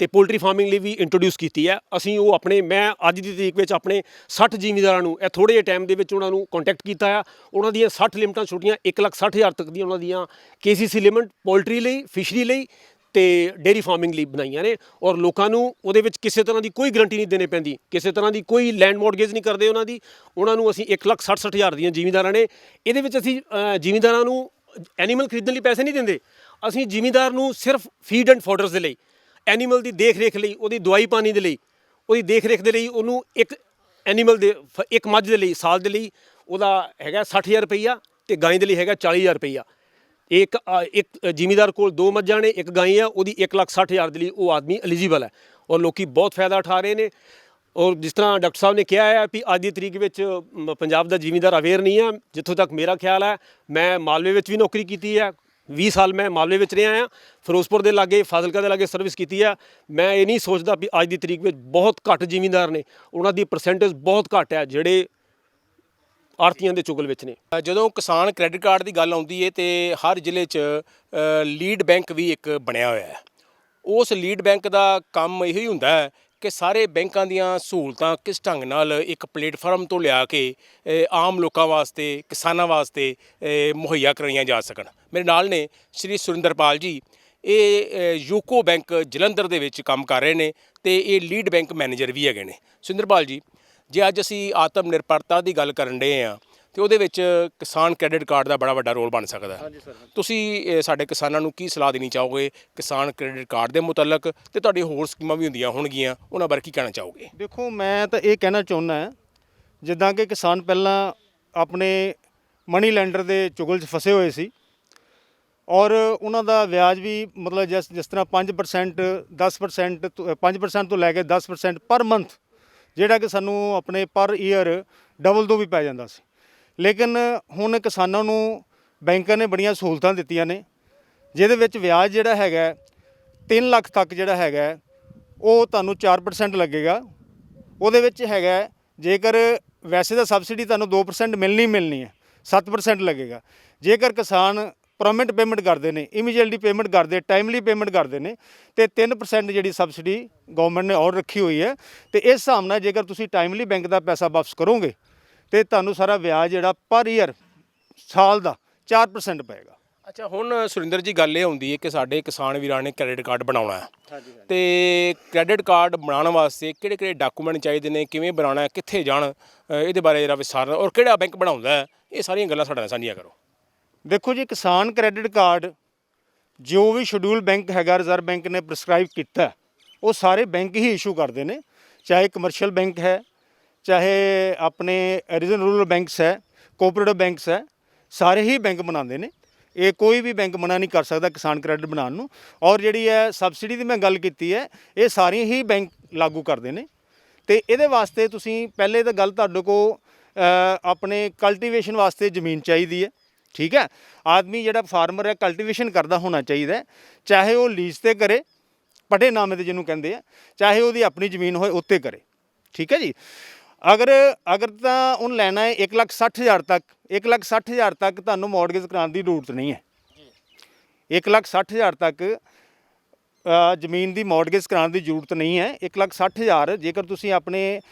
ਤੇ ਪੋਲਟਰੀ ਫਾਰਮਿੰਗ ਲਈ ਵੀ ਇੰਟਰੋਡਿਊਸ ਕੀਤੀ ਹੈ। ਅਸੀਂ ਉਹ ਮੈਂ ਅੱਜ ਦੀ ਤਰੀਕ ਵਿੱਚ ਆਪਣੇ 60 ਜ਼ਿਮੀਂਦਾਰਾਂ ਨੂੰ ਇਹ ਥੋੜ੍ਹੇ ਜਿਹੇ ਟਾਈਮ ਦੇ ਵਿੱਚ ਉਹਨਾਂ ਨੂੰ ਕੰਟੈਕਟ ਕੀਤਾ ਆ। ਉਹਨਾਂ ਦੀਆਂ 60 ਲਿਮਟਾਂ ਛੋਟੀਆਂ 1,60,000 ਤੱਕ ਦੀਆਂ ਉਹਨਾਂ ਦੀਆਂ KCC ਲਿਮਟ ਪੋਲਟਰੀ ਲਈ, ਫਿਸ਼ਰੀ ਲਈ ਤੇ ਡੇਅਰੀ ਫਾਰਮਿੰਗ ਲਈ ਬਣਾਈਆਂ ਨੇ। ਔਰ ਲੋਕਾਂ ਨੂੰ ਉਹਦੇ ਵਿੱਚ ਕਿਸੇ ਤਰ੍ਹਾਂ ਦੀ ਕੋਈ ਗਰੰਟੀ ਨਹੀਂ ਦੇਣੀ ਪੈਂਦੀ, ਕਿਸੇ ਤਰ੍ਹਾਂ ਦੀ ਕੋਈ ਲੈਂਡ ਮੌਰਗੇਜ ਨਹੀਂ ਕਰਦੇ ਉਹਨਾਂ ਨੂੰ ਅਸੀਂ 1,60,60,000 ਦੀਆਂ ਜ਼ਿਮੀਂਦਾਰਾਂ ਨੇ। ਇਹਦੇ ਵਿੱਚ ਅਸੀਂ ਜ਼ਿਮੀਂਦਾਰਾਂ ਨੂੰ ਐਨੀਮਲ ਖਰੀਦਣ ਲਈ ਪੈਸੇ ਨਹੀਂ ਦਿੰਦੇ। ਅਸੀਂ ਜ਼ਿਮੀਂਦਾਰ ਨੂੰ ਸਿਰਫ ਫੀਡ ਐਂਡ ਫੋਡਰਸ ਦੇ ਲਈ, ਐਨੀਮਲ ਦੀ ਦੇਖ ਰੇਖ ਲਈ, ਉਹਦੀ ਦਵਾਈ ਪਾਣੀ ਦੇ ਲਈ, ਉਹਦੀ ਦੇਖ ਰੇਖ ਦੇ ਲਈ, ਉਹਨੂੰ ਇੱਕ ਮੱਝ ਦੇ ਲਈ ਸਾਲ ਦੇ ਲਈ ਉਹਦਾ ਹੈਗਾ 60,000 ਰੁਪਈਆ ਤੇ ਗਾਂ ਦੇ ਲਈ ਹੈਗਾ 40,000 ਰੁਪਈਆ। ਇੱਕ ਜ਼ਿਮੀਂਦਾਰ ਕੋਲ 2 ਮੱਝਾਂ ਨੇ, ਇੱਕ ਗਾਂ ਆ, ਉਹਦੀ 1,60,000 ਦੇ ਲਈ ਉਹ ਆਦਮੀ ਐਲੀਜੀਬਲ ਹੈ। ਔਰ ਲੋਕੀ ਬਹੁਤ ਫਾਇਦਾ ਉਠਾ ਰਹੇ ਨੇ। ਔਰ ਜਿਸ ਤਰ੍ਹਾਂ ਡਾਕਟਰ ਸਾਹਿਬ ਨੇ ਕਿਹਾ ਹੈ ਵੀ ਅੱਜ ਦੀ ਤਰੀਕ ਵਿੱਚ ਪੰਜਾਬ ਦਾ ਜ਼ਿਮੀਂਦਾਰ ਅਵੇਅਰ ਨਹੀਂ ਹੈ। ਜਿੱਥੋਂ ਤੱਕ ਮੇਰਾ ਖਿਆਲ ਹੈ, ਮੈਂ ਮਾਲਵੇ ਵਿੱਚ ਵੀ ਨੌਕਰੀ ਕੀਤੀ ਹੈ। 20 ਸਾਲ ਮੈਂ ਮਾਲਵੇ ਵਿੱਚ ਰਿਹਾ ਹਾਂ। ਫਿਰੋਜ਼ਪੁਰ ਦੇ ਲਾਗੇ, ਫਾਜ਼ਿਲਕਾ ਦੇ ਲਾਗੇ ਸਰਵਿਸ ਕੀਤੀ ਹੈ। ਮੈਂ ਇਹ ਨਹੀਂ ਸੋਚਦਾ ਵੀ ਅੱਜ ਦੀ ਤਰੀਕ ਵਿੱਚ ਬਹੁਤ ਘੱਟ ਜ਼ਿਮੀਂਦਾਰ ਨੇ, ਉਹਨਾਂ ਦੀ ਪਰਸੈਂਟੇਜ ਬਹੁਤ ਘੱਟ ਹੈ ਜਿਹੜੇ ਆੜ੍ਹਤੀਆਂ ਦੇ ਚੁਗਲ ਵਿੱਚ ਨੇ। ਜਦੋਂ ਕਿਸਾਨ ਕ੍ਰੈਡਿਟ ਕਾਰਡ ਦੀ ਗੱਲ ਆਉਂਦੀ ਹੈ ਤੇ ਹਰ ਜ਼ਿਲ੍ਹੇ 'ਚ ਲੀਡ ਬੈਂਕ ਵੀ ਇੱਕ ਬਣਿਆ ਹੋਇਆ ਹੈ। ਉਸ ਲੀਡ ਬੈਂਕ ਦਾ ਕੰਮ ਇਹੋ ਹੀ ਹੁੰਦਾ ਹੈ ਕਿ ਸਾਰੇ ਬੈਂਕਾਂ ਦੀਆਂ ਸਹੂਲਤਾਂ ਕਿਸ ਢੰਗ ਨਾਲ ਇੱਕ ਪਲੇਟਫਾਰਮ ਤੋਂ ਲਿਆ ਕੇ ਆਮ ਲੋਕਾਂ ਵਾਸਤੇ, ਕਿਸਾਨਾਂ ਵਾਸਤੇ ਮੁਹੱਈਆ ਕਰਾਈਆਂ ਜਾ ਸਕਣ। ਮੇਰੇ ਨਾਲ ਨੇ ਸ਼੍ਰੀ ਸੁਰਿੰਦਰਪਾਲ ਜੀ। ਇਹ ਯੂਕੋ ਬੈਂਕ ਜਲੰਧਰ ਦੇ ਵਿੱਚ ਕੰਮ ਕਰ ਰਹੇ ਨੇ ਤੇ ਇਹ ਲੀਡ ਬੈਂਕ ਮੈਨੇਜਰ ਵੀ ਹੈਗੇ ਨੇ। ਸੁਰਿੰਦਰਪਾਲ ਜੀ, ਜੇ ਅੱਜ ਅਸੀਂ ਆਤਮ ਨਿਰਭਰਤਾ ਦੀ ਗੱਲ ਕਰਨ ਡਏ ਹਾਂ ਤੇ ਉਹਦੇ ਵਿੱਚ ਕਿਸਾਨ ਕ੍ਰੈਡਿਟ ਕਾਰਡ ਦਾ ਬੜਾ ਵੱਡਾ ਰੋਲ ਬਣ ਸਕਦਾ ਹੈ। ਤੁਸੀਂ ਸਾਡੇ ਕਿਸਾਨਾਂ ਨੂੰ ਕੀ ਸਲਾਹ ਦੇਣੀ ਚਾਹੋਗੇ ਕਿਸਾਨ ਕ੍ਰੈਡਿਟ ਕਾਰਡ ਦੇ ਮੁਤਲਕ, ਤੇ ਤੁਹਾਡੀ ਹੋਰ ਸਕੀਮਾਂ ਵੀ ਹੁੰਦੀਆਂ ਹੋਣਗੀਆਂ, ਉਹਨਾਂ ਬਾਰੇ ਕੀ ਕਹਿਣਾ ਚਾਹੋਗੇ? ਦੇਖੋ, ਮੈਂ ਤਾਂ ਇਹ ਕਹਿਣਾ ਚਾਹੁੰਦਾ ਜਿੱਦਾਂ ਕਿ ਕਿਸਾਨ ਪਹਿਲਾਂ ਆਪਣੇ ਮਨੀ ਲੈਂਡਰ ਦੇ ਚੁਗਲ 'ਚ ਫਸੇ ਹੋਏ ਸੀ, ਔਰ ਉਹਨਾਂ ਦਾ ਵਿਆਜ ਵੀ ਮਤਲਬ ਜਿਸ ਤਰ੍ਹਾਂ 5%, 10%, 5% ਤੋਂ ਲੈ ਕੇ 10% ਪਰ ਮੰਥ, ਜਿਹੜਾ ਕਿ ਸਾਨੂੰ ਆਪਣੇ ਪਰ ਈਅਰ ਡਬਲ ਤੋਂ ਵੀ ਪੈ ਜਾਂਦਾ ਸੀ। ਲੇਕਿਨ ਹੁਣ ਕਿਸਾਨਾਂ ਨੂੰ ਬੈਂਕਾਂ ਨੇ ਬੜੀਆਂ ਸਹੂਲਤਾਂ ਦਿੱਤੀਆਂ ਨੇ, ਜਿਹਦੇ ਵਿੱਚ ਵਿਆਜ ਜਿਹੜਾ ਹੈਗਾ 3 ਲੱਖ ਤੱਕ ਜਿਹੜਾ ਹੈਗਾ ਉਹ ਤੁਹਾਨੂੰ 4% ਲੱਗੇਗਾ। ਉਹਦੇ ਵਿੱਚ ਹੈਗਾ, ਜੇਕਰ ਵੈਸੇ ਤਾਂ ਸਬਸਿਡੀ ਤੁਹਾਨੂੰ 2% ਮਿਲਣੀ ਹੈ, 7% ਲੱਗੇਗਾ। ਜੇਕਰ ਕਿਸਾਨ ਪਰਮਨੈਂਟ ਪੇਮੈਂਟ ਕਰਦੇ ਨੇ, ਇਮੀਡੀਏਟਲੀ ਪੇਮੈਂਟ ਕਰਦੇ, ਟਾਈਮਲੀ ਪੇਮੈਂਟ ਕਰਦੇ ਨੇ, ਤੇ 3% ਜਿਹੜੀ ਸਬਸਿਡੀ ਗਵਰਨਮੈਂਟ ਨੇ ਔਰ ਰੱਖੀ ਹੋਈ ਹੈ। ਤੇ ਇਸ ਹਿਸਾਬ ਨਾਲ ਜੇਕਰ ਤੁਸੀਂ ਟਾਈਮਲੀ ਬੈਂਕ ਦਾ ਪੈਸਾ ਵਾਪਸ ਕਰੋਗੇ ਤੇ ਤੁਹਾਨੂੰ ਸਾਰਾ ਵਿਆਜ ਜਿਹੜਾ ਪਰ ਈਅਰ ਸਾਲ ਦਾ 4% ਪਏਗਾ। ਅੱਛਾ, ਹੁਣ ਸੁਰਿੰਦਰ ਜੀ ਗੱਲ ਇਹ ਹੁੰਦੀ ਹੈ ਕਿ ਸਾਡੇ ਕਿਸਾਨ ਵੀਰਾਂ ਨੇ ਕ੍ਰੈਡਿਟ ਕਾਰਡ ਬਣਾਉਣਾ ਹੈ ਤੇ ਕ੍ਰੈਡਿਟ ਕਾਰਡ ਬਣਾਉਣ ਵਾਸਤੇ ਕਿਹੜੇ ਡਾਕੂਮੈਂਟ ਚਾਹੀਦੇ ਨੇ, ਕਿਵੇਂ ਬਣਾਉਣਾ, ਕਿੱਥੇ ਜਾਣ, ਇਹਦੇ ਬਾਰੇ ਜਰਾ ਵਿਸਥਾਰ, ਔਰ ਕਿਹੜਾ ਬੈਂਕ ਬਣਾਉਂਦਾ ਹੈ, ਇਹ ਸਾਰੀਆਂ ਗੱਲਾਂ ਸਾਡੇ ਨਾਲ ਸਾਂਝੀਆਂ ਕਰੋ। ਦੇਖੋ ਜੀ, ਕਿਸਾਨ ਕ੍ਰੈਡਿਟ ਕਾਰਡ ਜੋ ਵੀ ਸ਼ਡਿਊਲ ਬੈਂਕ ਹੈਗਾ ਰਿਜ਼ਰਵ ਬੈਂਕ ਨੇ ਪ੍ਰਸਕ੍ਰਾਈਬ ਕੀਤਾ, ਉਹ ਸਾਰੇ ਬੈਂਕ ਹੀ ਇਸ਼ੂ ਕਰਦੇ ਨੇ। ਚਾਹੇ ਕਮਰਸ਼ੀਅਲ ਬੈਂਕ ਹੈ, ਚਾਹੇ ਆਪਣੇ ਰੀਜਨਲ ਰੂਰਲ ਬੈਂਕਸ ਹੈ, ਕੋਆਪਰੇਟਿਵ ਬੈਂਕਸ ਹੈ, ਸਾਰੇ ਹੀ ਬੈਂਕ ਬਣਾਉਂਦੇ ਨੇ। ਇਹ ਕੋਈ ਵੀ ਬੈਂਕ ਮਨਾ ਨਹੀਂ ਕਰ ਸਕਦਾ ਕਿਸਾਨ ਕ੍ਰੈਡਿਟ ਬਣਾਉਣ ਨੂੰ। ਔਰ ਜਿਹੜੀ ਹੈ ਸਬਸਿਡੀ ਦੀ ਮੈਂ ਗੱਲ ਕੀਤੀ ਹੈ, ਇਹ ਸਾਰੀਆਂ ਹੀ ਬੈਂਕ ਲਾਗੂ ਕਰਦੇ ਨੇ। ਤੇ ਇਹਦੇ ਵਾਸਤੇ ਤੁਸੀਂ ਪਹਿਲੇ ਤਾਂ ਗੱਲ, ਤੁਹਾਡੇ ਕੋਲ ਆਪਣੇ ਕਲਟੀਵੇਸ਼ਨ ਵਾਸਤੇ ਜ਼ਮੀਨ ਚਾਹੀਦੀ ਹੈ, ਠੀਕ ਹੈ। ਆਦਮੀ ਜਿਹੜਾ ਫਾਰਮਰ ਹੈ ਕਲਟੀਵੇਸ਼ਨ ਕਰਦਾ ਹੋਣਾ ਚਾਹੀਦਾ, ਚਾਹੇ ਉਹ ਲੀਜ਼ ਤੇ ਕਰੇ, ਪਟੇ ਨਾਮੇ ਤੇ ਜਿਹਨੂੰ ਕਹਿੰਦੇ ਆ, ਚਾਹੇ ਉਹਦੀ ਆਪਣੀ ਜ਼ਮੀਨ ਹੋਏ ਉੱਤੇ ਕਰੇ, ਠੀਕ ਹੈ ਜੀ। ਅਗਰ ਤਾਂ ਉਹਨੂੰ ਲੈਣਾ ਹੈ 1,60,000 ਤੱਕ, 1,60,000 ਤੱਕ ਤੁਹਾਨੂੰ ਮੌਰਗੇਜ ਕਰਾਉਣ ਦੀ ਜ਼ਰੂਰਤ ਨਹੀਂ ਹੈ। 1,60,000 ਤੱਕ ਜ਼ਮੀਨ ਦੀ ਮੌਰਗੇਜ ਕਰਾਉਣ ਦੀ ਜ਼ਰੂਰਤ ਨਹੀਂ ਹੈ। 1,60,000 ਜੇਕਰ ਤੁਸੀਂ ਆਪਣੇ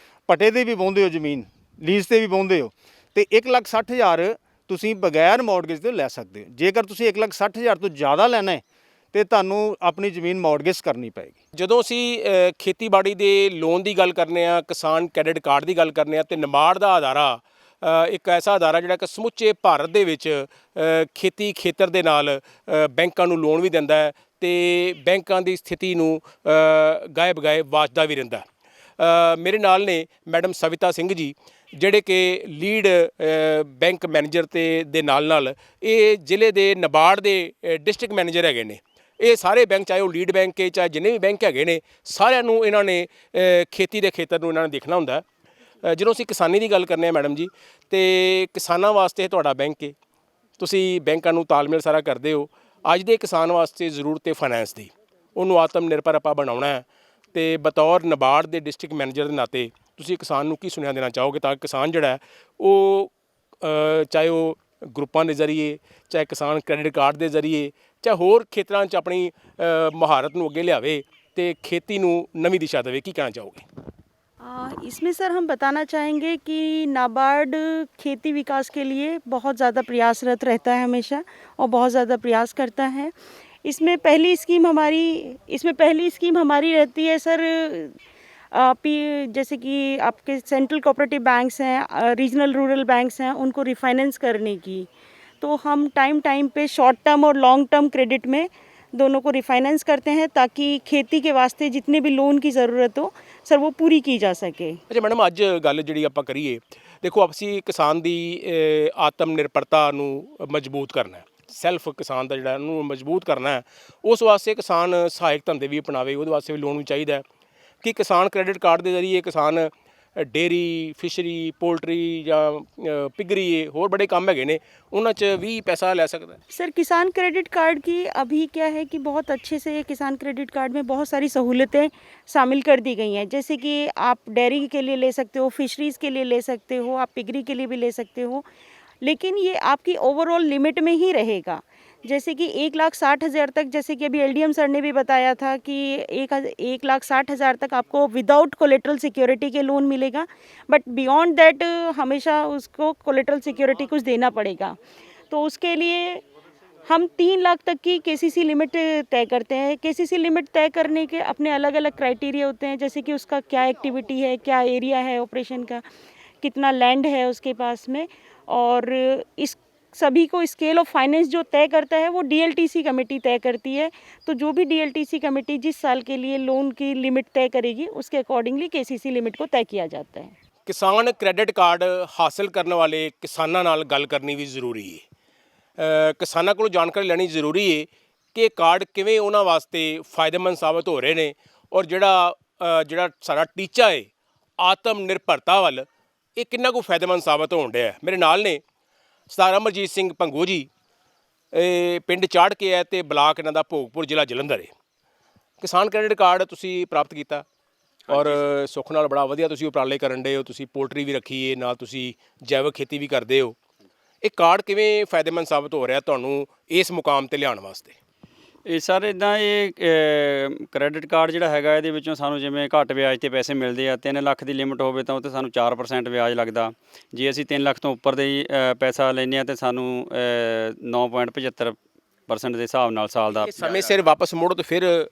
ਪਟੇ ਤੇ ਵੀ ਵਾਹੁੰਦੇ ਹੋ ਜ਼ਮੀਨ, ਲੀਜ਼ ਤੇ ਵੀ ਵਾਹੁੰਦੇ ਹੋ, ਤੇ 1,60,000 ਤੁਸੀਂ ਬਗੈਰ ਮੌਰਗੇਜ ਤੋਂ ਲੈ ਸਕਦੇ ਹੋ। ਜੇਕਰ ਤੁਸੀਂ 1,60,000 ਤੋਂ ਜ਼ਿਆਦਾ ਲੈਣਾ ਹੈ ਤੇ ਤੁਹਾਨੂੰ ਆਪਣੀ ਜ਼ਮੀਨ ਮੌਰਗੇਜ ਕਰਨੀ ਪਏਗੀ। ਜਦੋਂ ਅਸੀਂ ਖੇਤੀਬਾੜੀ ਦੇ ਲੋਨ ਦੀ ਗੱਲ ਕਰਨੇ ਆ, ਕਿਸਾਨ ਕ੍ਰੈਡਿਟ ਕਾਰਡ ਦੀ ਗੱਲ ਕਰਨੇ ਆ, ਤੇ ਨਬਾਰਡ ਦਾ ਅਦਾਰਾ ਇੱਕ ਐਸਾ ਅਦਾਰਾ ਜਿਹੜਾ ਕਿ ਸਮੁੱਚੇ ਭਾਰਤ ਦੇ ਵਿੱਚ ਖੇਤੀ ਖੇਤਰ ਦੇ ਨਾਲ ਬੈਂਕਾਂ ਨੂੰ ਲੋਨ ਵੀ ਦਿੰਦਾ ਹੈ ਤੇ ਬੈਂਕਾਂ ਦੀ ਸਥਿਤੀ ਨੂੰ ਗਾਇਬ ਵਾਚਦਾ ਵੀ ਰਹਿੰਦਾ। ਮੇਰੇ ਨਾਲ ਨੇ ਮੈਡਮ ਸਵਿਤਾ ਸਿੰਘ ਜੀ, ਜਿਹੜੇ ਕਿ ਲੀਡ ਬੈਂਕ ਮੈਨੇਜਰ ਤੇ ਦੇ ਨਾਲ ਇਹ ਜ਼ਿਲ੍ਹੇ ਦੇ ਨਬਾਰਡ ਦੇ ਡਿਸਟ੍ਰਿਕਟ ਮੈਨੇਜਰ ਹੈਗੇ ਨੇ। ਇਹ ਸਾਰੇ ਬੈਂਕ, ਚਾਹੇ ਉਹ ਲੀਡ ਬੈਂਕ ਹੈ, ਚਾਹੇ ਜਿੰਨੇ ਵੀ ਬੈਂਕ ਹੈਗੇ ਨੇ, ਸਾਰਿਆਂ ਨੂੰ ਇਹਨਾਂ ਨੇ ਖੇਤੀ ਦੇ ਖੇਤਰ ਨੂੰ ਇਹਨਾਂ ਨੇ ਦੇਖਣਾ ਹੁੰਦਾ। ਜਦੋਂ ਅਸੀਂ ਕਿਸਾਨੀ ਦੀ ਗੱਲ ਕਰਨੇ ਆ ਮੈਡਮ ਜੀ, ਤੇ ਕਿਸਾਨਾਂ ਵਾਸਤੇ ਤੁਹਾਡਾ ਬੈਂਕ ਹੈ, ਤੁਸੀਂ ਬੈਂਕਾਂ ਨੂੰ ਤਾਲਮੇਲ ਸਾਰਾ ਕਰਦੇ ਹੋ। ਅੱਜ ਦੇ ਕਿਸਾਨ ਵਾਸਤੇ ਜ਼ਰੂਰਤ ਹੈ ਫਾਈਨੈਂਸ ਦੀ, ਉਹਨੂੰ ਆਤਮ ਨਿਰਭਰ ਆਪਾਂ ਬਣਾਉਣਾ ਹੈ, ਤੇ ਬਤੌਰ ਨਬਾਰਡ ਦੇ ਡਿਸਟ੍ਰਿਕਟ ਮੈਨੇਜਰ ਦੇ ਨਾਤੇ ਤੁਸੀਂ ਕਿਸਾਨ ਨੂੰ ਕੀ ਸੁਨੇਹਾ ਦੇਣਾ ਚਾਹੋਗੇ ਤਾਂ ਕਿ ਕਿਸਾਨ ਜਿਹੜਾ ਹੈ ਉਹ ਚਾਹੇ ਉਹ ਗਰੁੱਪਾਂ ਦੇ ਜ਼ਰੀਏ, ਚਾਹੇ ਕਿਸਾਨ ਕ੍ਰੈਡਿਟ ਕਾਰਡ ਦੇ ਜ਼ਰੀਏ, ਚਾਹੇ ਹੋਰ ਖੇਤਰਾਂ 'ਚ ਆਪਣੀ ਮਹਾਰਤ ਨੂੰ ਅੱਗੇ ਲਿਆਵੇ ਤੇ ਖੇਤੀ ਨੂੰ ਨਵੀਂ ਦਿਸ਼ਾ ਦੇਵੇ, ਕੀ ਕਹਿਣਾ ਚਾਹੋਗੇ? इसमें सर हम बताना चाहेंगे कि नाबार्ड खेती विकास के लिए बहुत ज़्यादा प्रयासरत रहता है हमेशा, और बहुत ज़्यादा प्रयास करता है। इसमें पहली स्कीम हमारी रहती है सर, जैसे कि आपके सेंट्रल कोऑपरेटिव बैंक्स हैं, रीजनल रूरल बैंक्स हैं, उनको रिफाइनेंस करने की। तो हम टाइम पे शॉर्ट टर्म और लॉन्ग टर्म क्रेडिट में दोनों को रिफाइनेंस करते हैं, ताकि खेती के वास्ते जितने भी लोन की ज़रूरत हो सर वो पूरी की जा सके। ਅੱਛਾ ਮੈਡਮ, ਅੱਜ ਗੱਲ ਜਿਹੜੀ ਆਪਾਂ ਕਰੀਏ, ਦੇਖੋ ਅਸੀਂ ਕਿਸਾਨ ਦੀ ਆਤਮ ਨਿਰਭਰਤਾ ਨੂੰ ਮਜ਼ਬੂਤ ਕਰਨਾ ਹੈ, ਸੈਲਫ ਕਿਸਾਨ ਦਾ ਜਿਹੜਾ ਉਹਨੂੰ ਮਜ਼ਬੂਤ ਕਰਨਾ ਹੈ। ਉਸ ਵਾਸਤੇ ਕਿਸਾਨ ਸਹਾਇਕ ਧੰਦੇ ਵੀ ਅਪਣਾਵੇ, ਉਹਦੇ ਵਾਸਤੇ ਵੀ ਲੋਨ ਵੀ ਚਾਹੀਦਾ ਕਿ ਕਿਸਾਨ ਕ੍ਰੈਡਿਟ ਕਾਰਡ ਦੇ ਜ਼ਰੀਏ ਕਿਸਾਨ ਡੇਅਰੀ, ਫਿਸ਼ਰੀ, ਪੋਲਟਰੀ ਜਾਂ ਪਿਗਰੀ, ਹੋਰ बड़े काम हैगे ने, उन्हां च भी पैसा ले सकता है। सर किसान क्रेडिट कार्ड की अभी क्या है कि बहुत अच्छे से किसान क्रेडिट कार्ड में बहुत सारी सहूलतें शामिल कर दी गई हैं, जैसे कि आप डेयरी के लिए ले सकते हो, फिशरीज़ के लिए ले सकते हो, आप पिगरी के लिए भी ले सकते हो, लेकिन ये आपकी ओवरऑल लिमिट में ही रहेगा। जैसे कि 1,60,000 तक, जैसे कि अभी LDM सर ने भी बताया था कि 1,60,000 तक आपको विदाउट कोलेटरल सिक्योरिटी के लोन मिलेगा, बट बियॉन्ड दैट हमेशा उसको कोलेटरल सिक्योरिटी कुछ देना पड़ेगा। तो उसके लिए हम 3 लाख तक की KCC लिमिट तय करते हैं। KCC लिमिट तय करने के अपने अलग अलग क्राइटेरिया होते हैं, जैसे कि उसका क्या एक्टिविटी है, क्या एरिया है ऑपरेशन का, कितना लैंड है उसके पास में, और इस सभी को स्केल ऑफ फाइनेंस जो तय करता है वो DLTC कमेटी तय करती है। तो जो भी DLTC कमेटी जिस साल के लिए लोन की लिमिट तय करेगी, उसके अकॉर्डिंगली KCC लिमिट को तय किया जाता है। ਕਿਸਾਨ ਕ੍ਰੈਡਿਟ ਕਾਰਡ ਹਾਸਲ ਕਰਨ ਵਾਲੇ ਕਿਸਾਨਾਂ ਨਾਲ ਗੱਲ ਕਰਨੀ ਵੀ ਜ਼ਰੂਰੀ ਹੈ। ਕਿਸਾਨਾਂ ਕੋਲੋਂ ਜਾਣਕਾਰੀ ਲੈਣੀ ਜ਼ਰੂਰੀ ਹੈ ਕਿ ਇਹ ਕਾਰਡ ਕਿਵੇਂ ਉਹਨਾਂ ਵਾਸਤੇ ਫਾਇਦੇਮੰਦ ਸਾਬਤ ਹੋ ਰਹੇ ਨੇ, ਔਰ ਜਿਹੜਾ ਸਾਡਾ ਟੀਚਾ ਹੈ ਆਤਮ ਨਿਰਭਰਤਾ ਵੱਲ, ਇਹ ਕਿੰਨਾ ਕੁ ਫਾਇਦੇਮੰਦ ਸਾਬਤ ਹੋਣ ਡਿਆ। ਮੇਰੇ ਨਾਲ ਨੇ ਸਰਦਾਰ ਅਮਰਜੀਤ ਸਿੰਘ ਭੰਗੂ ਜੀ, ਇਹ ਪਿੰਡ ਚਾੜ ਕੇ ਹੈ ਤੇ ਬਲਾਕ ਇਹਨਾਂ ਦਾ ਭੋਗਪੁਰ, ਜ਼ਿਲ੍ਹਾ ਜਲੰਧਰ ਹੈ। ਕਿਸਾਨ ਕ੍ਰੈਡਿਟ ਕਾਰਡ ਤੁਸੀਂ ਪ੍ਰਾਪਤ ਕੀਤਾ, ਔਰ ਸੁੱਖ ਨਾਲ ਬੜਾ ਵਧੀਆ ਤੁਸੀਂ ਉਪਰਾਲੇ ਕਰਨ ਡੇ ਹੋ, ਤੁਸੀਂ ਪੋਲਟਰੀ ਵੀ ਰੱਖੀ ਹੈ, ਨਾਲ ਤੁਸੀਂ ਜੈਵਿਕ ਖੇਤੀ ਵੀ ਕਰਦੇ ਹੋ। ਇਹ ਕਾਰਡ ਕਿਵੇਂ ਫਾਇਦੇਮੰਦ ਸਾਬਤ ਹੋ ਰਿਹਾ ਤੁਹਾਨੂੰ ਇਸ ਮੁਕਾਮ ਤੇ ਲਿਆਉਣ ਵਾਸਤੇ? ਇਹ ਸਰ ਇੱਦਾਂ, ਇਹ ਕ੍ਰੈਡਿਟ ਕਾਰਡ ਜਿਹੜਾ ਹੈਗਾ, ਇਹਦੇ ਵਿੱਚੋਂ ਸਾਨੂੰ ਜਿਵੇਂ ਘੱਟ ਵਿਆਜ ਤੇ ਪੈਸੇ ਮਿਲਦੇ ਆ। 3 ਲੱਖ ਦੀ ਲਿਮਟ ਹੋਵੇ ਤਾਂ ਉਹ 'ਤੇ ਸਾਨੂੰ 4% ਵਿਆਜ ਲੱਗਦਾ। ਜੇ ਅਸੀਂ 3 ਲੱਖ ਤੋਂ ਉੱਪਰ ਦੇ ਪੈਸਾ ਲੈਂਦੇ ਆ ਤਾਂ ਸਾਨੂੰ 9.75% ਦੇ ਹਿਸਾਬ ਨਾਲ ਸਾਲ ਦਾ। ਸਮੇਂ ਸਿਰ ਵਾਪਸ ਮੋੜੋ ਤਾਂ ਫਿਰ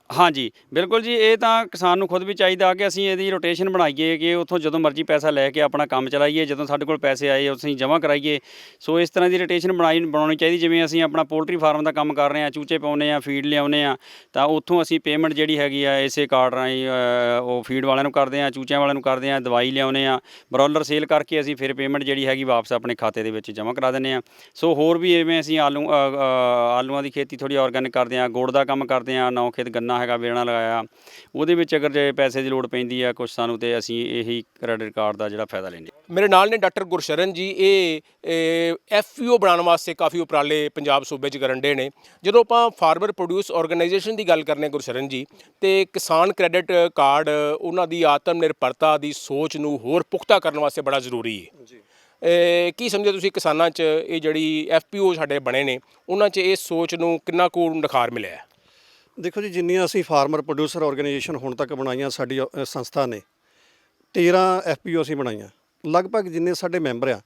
ਹਾਂਜੀ ਬਿਲਕੁਲ ਜੀ, ਇਹ ਤਾਂ ਕਿਸਾਨ ਨੂੰ ਖੁਦ ਵੀ ਚਾਹੀਦਾ ਕਿ ਅਸੀਂ ਇਹਦੀ ਰੋਟੇਸ਼ਨ ਬਣਾਈਏ, ਕਿ ਉੱਥੋਂ ਜਦੋਂ ਮਰਜ਼ੀ ਪੈਸਾ ਲੈ ਕੇ ਆਪਣਾ ਕੰਮ ਚਲਾਈਏ, ਜਦੋਂ ਸਾਡੇ ਕੋਲ ਪੈਸੇ ਆਏ ਅਸੀਂ ਜਮ੍ਹਾਂ ਕਰਾਈਏ। ਸੋ ਇਸ ਤਰ੍ਹਾਂ ਦੀ ਰੋਟੇਸ਼ਨ ਬਣਾਉਣੀ ਚਾਹੀਦੀ। ਜਿਵੇਂ ਅਸੀਂ ਆਪਣਾ ਪੋਲਟਰੀ ਫਾਰਮ ਦਾ ਕੰਮ ਕਰ ਰਹੇ ਹਾਂ, ਚੂਚੇ ਪਾਉਂਦੇ ਹਾਂ, ਫੀਡ ਲਿਆਉਂਦੇ ਹਾਂ, ਤਾਂ ਉੱਥੋਂ ਅਸੀਂ ਪੇਮੈਂਟ ਜਿਹੜੀ ਹੈਗੀ ਆ ਇਸੇ ਕਾਰਡ ਰਾਹੀਂ ਉਹ ਫੀਡ ਵਾਲਿਆਂ ਨੂੰ ਕਰਦੇ ਹਾਂ, ਚੂਚਿਆਂ ਵਾਲਿਆਂ ਨੂੰ ਕਰਦੇ ਹਾਂ, ਦਵਾਈ ਲਿਆਉਂਦੇ ਹਾਂ, ਬਰੋਲਰ ਸੇਲ ਕਰਕੇ ਅਸੀਂ ਫਿਰ ਪੇਮੈਂਟ ਜਿਹੜੀ ਹੈਗੀ ਵਾਪਸ ਆਪਣੇ ਖਾਤੇ ਦੇ ਵਿੱਚ ਜਮ੍ਹਾਂ ਕਰਾ ਦਿੰਦੇ ਹਾਂ। ਸੋ ਹੋਰ ਵੀ ਇਵੇਂ ਅਸੀਂ ਆਲੂਆਂ ਦੀ ਖੇਤੀ ਥੋੜ੍ਹੀ ਆਰਗੈਨਿਕ ਕਰਦੇ ਹਾਂ, ਗੁੜ ਦਾ ਕੰਮ ਕਰਦੇ ਹਾਂ, 9 ਖੇਤ ਗੰਨਾ ਹੈਗਾ, ਵੇਲਣਾ ਲਗਾਇਆ, ਉਹਦੇ ਵਿੱਚ ਅਗਰ ਜੇ ਪੈਸੇ ਦੀ ਲੋੜ ਪੈਂਦੀ ਆ ਕੁਛ ਸਾਨੂੰ, ਤੇ ਅਸੀਂ ਇਹੀ ਕ੍ਰੈਡਿਟ ਕਾਰਡ ਦਾ ਜਿਹੜਾ ਫਾਇਦਾ ਲੈਂਦੇ। ਮੇਰੇ ਨਾਲ ਨੇ ਡਾਕਟਰ ਗੁਰਸ਼ਰਨ ਜੀ, ਇਹ FPO ਬਣਾਉਣ ਵਾਸਤੇ ਕਾਫੀ ਉਪਰਾਲੇ ਪੰਜਾਬ ਸੂਬੇ 'ਚ ਕਰਨ ਡੇ ਨੇ। ਜਦੋਂ ਆਪਾਂ ਫਾਰਮਰ ਪ੍ਰੋਡਿਊਸ ਆਰਗੇਨਾਈਜੇਸ਼ਨ ਦੀ ਗੱਲ ਕਰਨੇ ਗੁਰਸ਼ਰਨ ਜੀ, ਤੇ ਕਿਸਾਨ ਕ੍ਰੈਡਿਟ ਕਾਰਡ ਉਹਨਾਂ ਦੀ ਆਤਮ ਨਿਰਭਰਤਾ ਦੀ ਸੋਚ ਨੂੰ ਹੋਰ ਪੁਖਤਾ ਕਰਨ ਵਾਸਤੇ ਬੜਾ ਜ਼ਰੂਰੀ ਹੈ। ਕੀ ਸਮਝਦੇ ਤੁਸੀਂ ਕਿਸਾਨਾਂ 'ਚ ਇਹ ਜਿਹੜੀ FPO ਸਾਡੇ ਬਣੇ ਨੇ, ਉਹਨਾਂ 'ਚ ਇਹ ਸੋਚ ਨੂੰ ਕਿੰਨਾ ਕੁ ਨਿਖਾਰ ਮਿਲਿਆ? ਦੇਖੋ ਜੀ, ਜਿੰਨੀਆਂ ਅਸੀਂ ਫਾਰਮਰ ਪ੍ਰੋਡਿਊਸਰ ਆਰਗੇਨਾਈਜੇਸ਼ਨ ਹੁਣ ਤੱਕ ਬਣਾਈਆਂ ਸਾਡੀ ਸੰਸਥਾ ਨੇ, 13 FPO ਅਸੀਂ ਬਣਾਈਆਂ। ਲਗਭਗ ਜਿੰਨੇ ਸਾਡੇ ਮੈਂਬਰ ਆ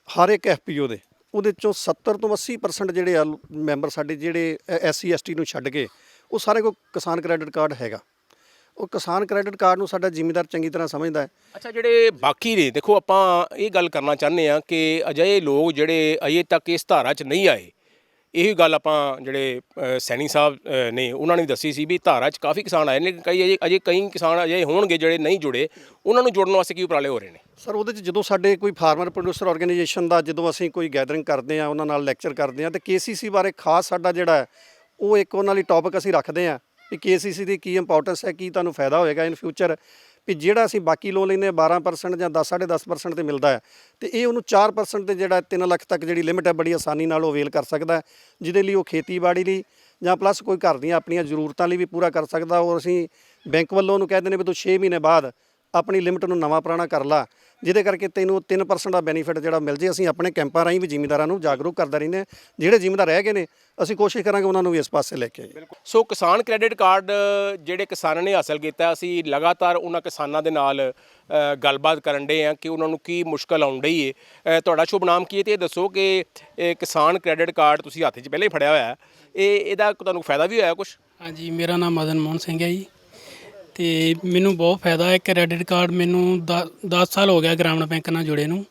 ਹਰ ਇੱਕ FPO ਦੇ ਉਹਦੇ ਚੋਂ 70 ਤੋਂ 80% ਜਿਹੜੇ ਆ ਮੈਂਬਰ ਸਾਡੇ ਜਿਹੜੇ SC ST ਨੂੰ ਛੱਡ ਕੇ ਉਹ ਸਾਰੇ ਕੋਲ ਕਿਸਾਨ ਕ੍ਰੈਡਿਟ ਕਾਰਡ ਹੈਗਾ। ਉਹ ਕਿਸਾਨ ਕ੍ਰੈਡਿਟ ਕਾਰਡ ਨੂੰ ਸਾਡਾ ਜ਼ਿਮੀਂਦਾਰ ਚੰਗੀ ਤਰ੍ਹਾਂ ਸਮਝਦਾ ਹੈ। ਅੱਛਾ, ਜਿਹੜੇ ਬਾਕੀ ਨੇ, ਦੇਖੋ ਆਪਾਂ ਇਹ ਗੱਲ ਕਰਨਾ ਚਾਹੁੰਦੇ ਆ ਕਿ ਅਜਿਹੇ ਲੋਕ ਜਿਹੜੇ ਅਜੇ ਤੱਕ ਇਸ ਧਾਰਾ 'ਚ ਨਹੀਂ ਆਏ, ਇਹੀ ਗੱਲ ਆਪਾਂ ਜਿਹੜੇ ਸੈਣੀ ਸਾਹਿਬ ਨੇ ਉਹਨਾਂ ਨੇ ਦੱਸੀ ਸੀ ਵੀ ਧਾਰਾ 'ਚ ਕਾਫੀ ਕਿਸਾਨ ਆਏ ਨੇ, ਅਜੇ ਕਈ ਕਿਸਾਨ ਅਜੇ ਹੋਣਗੇ ਜਿਹੜੇ ਨਹੀਂ ਜੁੜੇ, ਉਹਨਾਂ ਨੂੰ ਜੋੜਨ ਵਾਸਤੇ ਕੀ ਉਪਰਾਲੇ ਹੋ ਰਹੇ ਨੇ? ਸਰ ਉਹਦੇ 'ਚ ਜਦੋਂ ਸਾਡੇ ਕੋਈ ਫਾਰਮਰ ਪ੍ਰੋਡਿਊਸਰ ਆਰਗੇਨਾਈਜੇਸ਼ਨ ਦਾ ਜਦੋਂ ਅਸੀਂ ਕੋਈ ਗੈਦਰਿੰਗ ਕਰਦੇ ਆ, ਉਹਨਾਂ ਨਾਲ ਲੈਕਚਰ ਕਰਦੇ ਆ, ਤੇ KCC ਬਾਰੇ ਖਾਸ ਸਾਡਾ ਜਿਹੜਾ ਹੈ ਉਹ ਇੱਕ ਉਹਨਾਂ ਲਈ ਟੌਪਿਕ ਅਸੀਂ ਰੱਖਦੇ ਆ ਵੀ KCC ਦੀ ਕੀ ਇੰਪੋਰਟੈਂਸ ਹੈ, ਕੀ ਤੁਹਾਨੂੰ ਫਾਇਦਾ ਹੋਏਗਾ ਇਨ ਫਿਊਚਰ, ਵੀ ਜਿਹੜਾ ਅਸੀਂ ਬਾਕੀ ਲੋਨ ਲੈਂਦੇ 12% ਜਾਂ 10.5% ਤੇ ਮਿਲਦਾ ਹੈ, ਤੇ ਇਹ ਉਹਨੂੰ 4% ਤੇ ਜਿਹੜਾ 3 ਲੱਖ ਤੱਕ ਜਿਹੜੀ ਲਿਮਿਟ ਹੈ ਬੜੀ ਆਸਾਨੀ ਨਾਲ ਉਹ ਅਵੇਲ ਕਰ ਸਕਦਾ ਹੈ, ਜਿਹਦੇ ਲਈ ਉਹ ਖੇਤੀਬਾੜੀ ਲਈ ਜਾਂ ਪਲੱਸ ਕੋਈ ਘਰ ਦੀਆਂ ਆਪਣੀਆਂ ਜ਼ਰੂਰਤਾਂ ਲਈ ਵੀ ਪੂਰਾ ਕਰ ਸਕਦਾ। ਔਰ ਅਸੀਂ ਬੈਂਕ ਵੱਲੋਂ ਉਹਨੂੰ ਕਹਿੰਦੇ ਨੇ ਵੀ ਤੂੰ 6 ਮਹੀਨੇ ਬਾਅਦ ਆਪਣੀ ਲਿਮਿਟ ਨੂੰ ਨਵਾਂ ਪੁਰਾਣਾ ਕਰ ਲਾ, ਜਿਹਦੇ ਕਰਕੇ ਤੈਨੂੰ 3% ਦਾ ਬੈਨੀਫਿਟ ਜਿਹੜਾ ਮਿਲ ਜੇ। ਅਸੀਂ ਆਪਣੇ ਕੈਂਪਾਂ ਰਾਹੀਂ ਵੀ ਜ਼ਿਮੀਂਦਾਰਾਂ ਨੂੰ ਜਾਗਰੂਕ ਕਰਦੇ ਰਹਿੰਦੇ ਹਾਂ। ਜਿਹੜੇ ਜ਼ਿਮੀਂਦਾਰ ਰਹਿ ਗਏ ਨੇ ਅਸੀਂ ਕੋਸ਼ਿਸ਼ ਕਰਾਂਗੇ ਉਹਨਾਂ ਨੂੰ ਵੀ ਇਸ ਪਾਸੇ ਲੈ ਕੇ ਆਈਏ। ਸੋ ਕਿਸਾਨ ਕ੍ਰੈਡਿਟ ਕਾਰਡ ਜਿਹੜੇ ਕਿਸਾਨਾਂ ਨੇ ਹਾਸਲ ਕੀਤਾ, ਅਸੀਂ ਲਗਾਤਾਰ ਉਹਨਾਂ ਕਿਸਾਨਾਂ ਦੇ ਨਾਲ ਗੱਲਬਾਤ ਕਰਨ ਡੇ ਆ ਕਿ ਉਹਨਾਂ ਨੂੰ ਕੀ ਮੁਸ਼ਕਲ ਆਉਣ ਡਈ ਹੈ। ਤੁਹਾਡਾ ਸ਼ੁਭ ਨਾਮ ਕੀ ਹੈ, ਤੇ ਇਹ ਦੱਸੋ ਕਿ ਇਹ ਕਿਸਾਨ ਕ੍ਰੈਡਿਟ ਕਾਰਡ ਤੁਸੀਂ ਹੱਥ 'ਚ ਪਹਿਲਾਂ ਹੀ ਫੜਿਆ ਹੋਇਆ, ਇਹਦਾ ਤੁਹਾਨੂੰ ਫਾਇਦਾ ਵੀ ਹੋਇਆ ਕੁਛ? ਹਾਂਜੀ, ਮੇਰਾ ਨਾਮ ਮਦਨ ਮੋਹਨ ਸਿੰਘ ਹੈ ਜੀ, ਅਤੇ ਮੈਨੂੰ ਬਹੁਤ ਫਾਇਦਾ ਹੈ। ਕ੍ਰੈਡਿਟ ਕਾਰਡ ਮੈਨੂੰ 10 ਸਾਲ ਹੋ ਗਿਆ ਗ੍ਰਾਮੀਣ ਬੈਂਕ ਨਾਲ ਜੁੜੇ ਨੂੰ।